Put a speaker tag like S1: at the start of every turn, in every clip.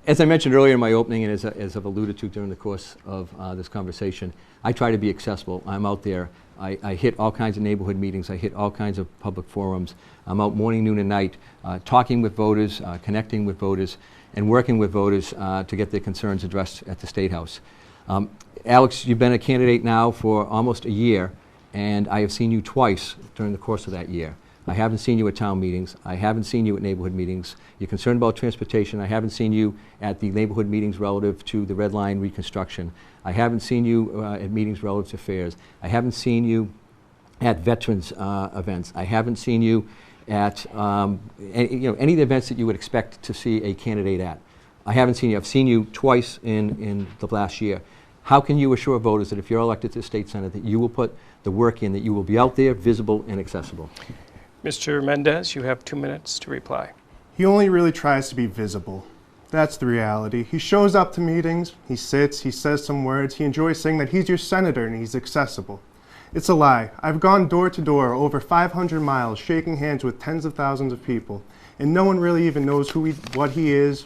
S1: As I mentioned earlier in my opening, and as I've alluded to during the course of this conversation, I try to be accessible. I'm out there. I hit all kinds of neighborhood meetings. I hit all kinds of public forums. I'm out morning, noon, and night, talking with voters, connecting with voters, and working with voters to get their concerns addressed at the State House. Alex, you've been a candidate now for almost a year, and I have seen you twice during the course of that year. I haven't seen you at town meetings. I haven't seen you at neighborhood meetings. You're concerned about transportation. I haven't seen you at the neighborhood meetings relative to the Red Line reconstruction. I haven't seen you at meetings relative to fairs. I haven't seen you at veterans events. I haven't seen you at any of the events that you would expect to see a candidate at. I haven't seen you. I've seen you twice in the last year. How can you assure voters that if you're elected to the State Senate that you will put the work in, that you will be out there, visible, and accessible?
S2: Mr. Mendez, you have 2 minutes to reply.
S3: He only really tries to be visible. That's the reality. He shows up to meetings, he sits, he says some words, he enjoys saying that he's your senator and he's accessible. It's a lie. I've gone door to door over 500 miles shaking hands with tens of thousands of people, and no one really even knows who he is,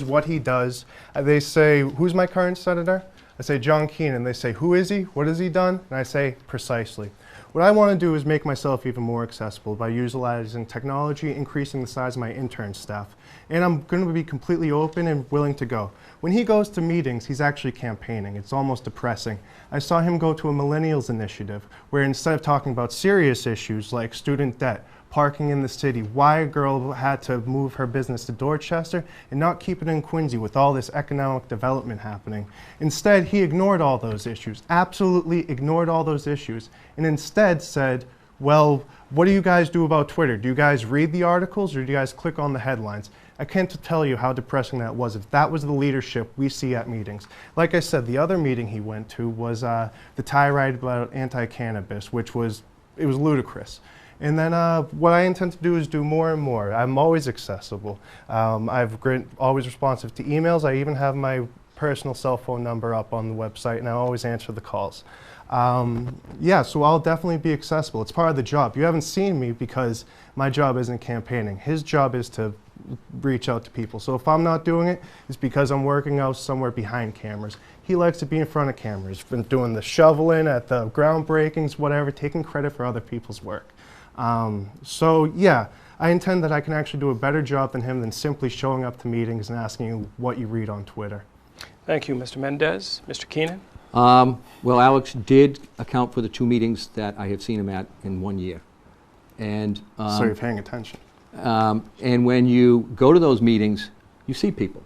S3: what he does. They say, "Who's my current senator?" I say, "John Keenan." They say, "Who is he? What has he done?" And I say, "Precisely." What I want to do is make myself even more accessible by utilizing technology, increasing the size of my intern staff. And I'm going to be completely open and willing to go. When he goes to meetings, he's actually campaigning. It's almost depressing. I saw him go to a millennials initiative where instead of talking about serious issues like student debt, parking in the city, why a girl had to move her business to Dorchester and not keep it in Quincy with all this economic development happening. Instead, he ignored all those issues, absolutely ignored all those issues, and instead said, "Well, what do you guys do about Twitter? Do you guys read the articles or do you guys click on the headlines?" I can't tell you how depressing that was if that was the leadership we see at meetings. Like I said, the other meeting he went to was the tirade about anti-cannabis, which was ludicrous. And then what I intend to do is do more and more. I'm always accessible. Always responsive to emails. I even have my personal cell phone number up on the website, and I always answer the calls. Yeah, so I'll definitely be accessible. It's part of the job. You haven't seen me because my job isn't campaigning. His job is to reach out to people. So if I'm not doing it, it's because I'm working out somewhere behind cameras. He likes to be in front of cameras. He's been doing the shoveling at the groundbreakings, whatever, taking credit for other people's work. So yeah, I intend that I can actually do a better job than him than simply showing up to meetings and asking you what you read on Twitter.
S2: Thank you, Mr. Mendez. Mr. Keenan?
S1: Well, Alex did account for the 2 meetings that I have seen him at in 1 year. And,
S3: so you're paying attention.
S1: And when you go to those meetings, you see people.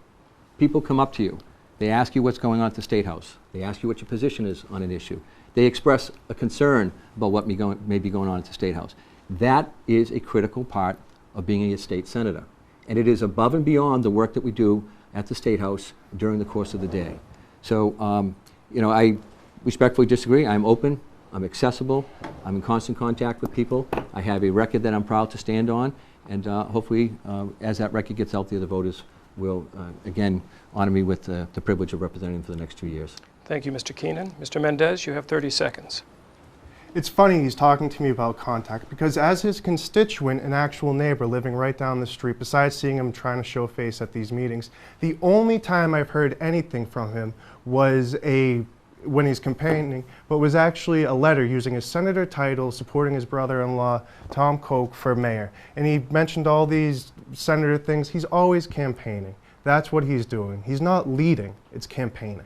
S1: People come up to you. They ask you what's going on at the State House. They ask you what your position is on an issue. They express a concern about what may be going on at the State House. That is a critical part of being a state senator. And it is above and beyond the work that we do at the State House during the course of the day. So, I respectfully disagree. I'm open, I'm accessible, I'm in constant contact with people. I have a record that I'm proud to stand on, and hopefully, as that record gets out there, the voters will, again, honor me with the privilege of representing them for the next 2 years.
S2: Thank you, Mr. Keenan. Mr. Mendez, you have 30 seconds.
S3: It's funny he's talking to me about contact because as his constituent, an actual neighbor living right down the street, besides seeing him trying to show face at these meetings, the only time I've heard anything from him was when he's campaigning, but was actually a letter using his senator title supporting his brother-in-law, Tom Koch, for mayor. And he mentioned all these senator things. He's always campaigning. That's what he's doing. He's not leading, it's campaigning.